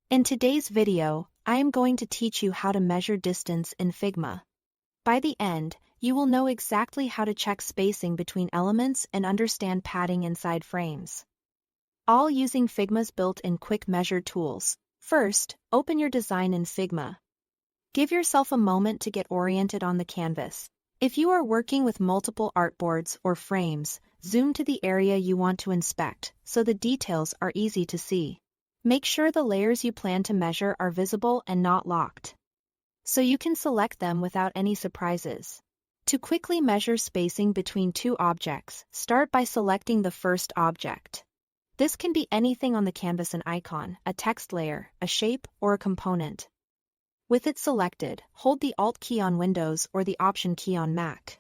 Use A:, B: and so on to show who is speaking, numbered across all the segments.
A: In today's video, I am going to teach you how to measure distance in Figma. By the end, you will know exactly how to check spacing between elements and understand padding inside frames. All using Figma's built-in quick measure tools. First, open your design in Figma. Give yourself a moment to get oriented on the canvas. If you are working with multiple artboards or frames, zoom to the area you want to inspect so the details are easy to see. Make sure the layers you plan to measure are visible and not locked, so you can select them without any surprises. To quickly measure spacing between two objects, start by selecting the first object. This can be anything on the canvas: an icon, a text layer, a shape, or a component. With it selected, hold the Alt key on Windows or the Option key on Mac.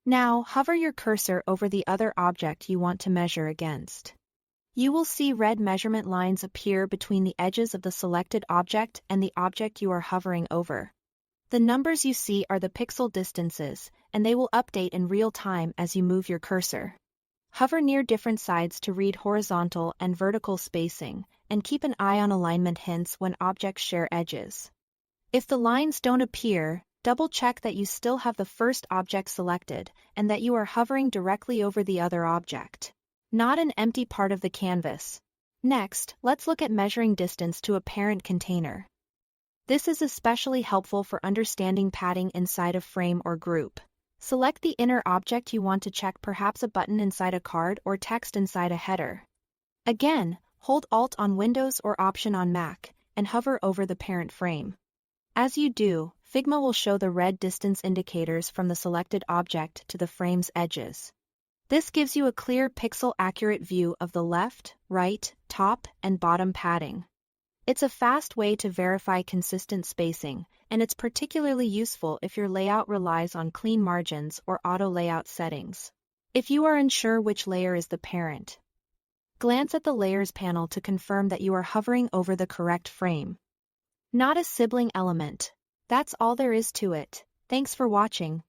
A: Now, hover your cursor over the other object you want to measure against. You will see red measurement lines appear between the edges of the selected object and the object you are hovering over. The numbers you see are the pixel distances, and they will update in real time as you move your cursor. Hover near different sides to read horizontal and vertical spacing, and keep an eye on alignment hints when objects share edges. If the lines don't appear, double-check that you still have the first object selected and that you are hovering directly over the other object, not an empty part of the canvas. Next, let's look at measuring distance to a parent container. This is especially helpful for understanding padding inside a frame or group. Select the inner object you want to check, perhaps a button inside a card or text inside a header. Again, hold Alt on Windows or Option on Mac, and hover over the parent frame. As you do, Figma will show the red distance indicators from the selected object to the frame's edges. This gives you a clear pixel-accurate view of the left, right, top, and bottom padding. It's a fast way to verify consistent spacing, and it's particularly useful if your layout relies on clean margins or auto layout settings. If you are unsure which layer is the parent, glance at the Layers panel to confirm that you are hovering over the correct frame, not a sibling element. That's all there is to it. Thanks for watching.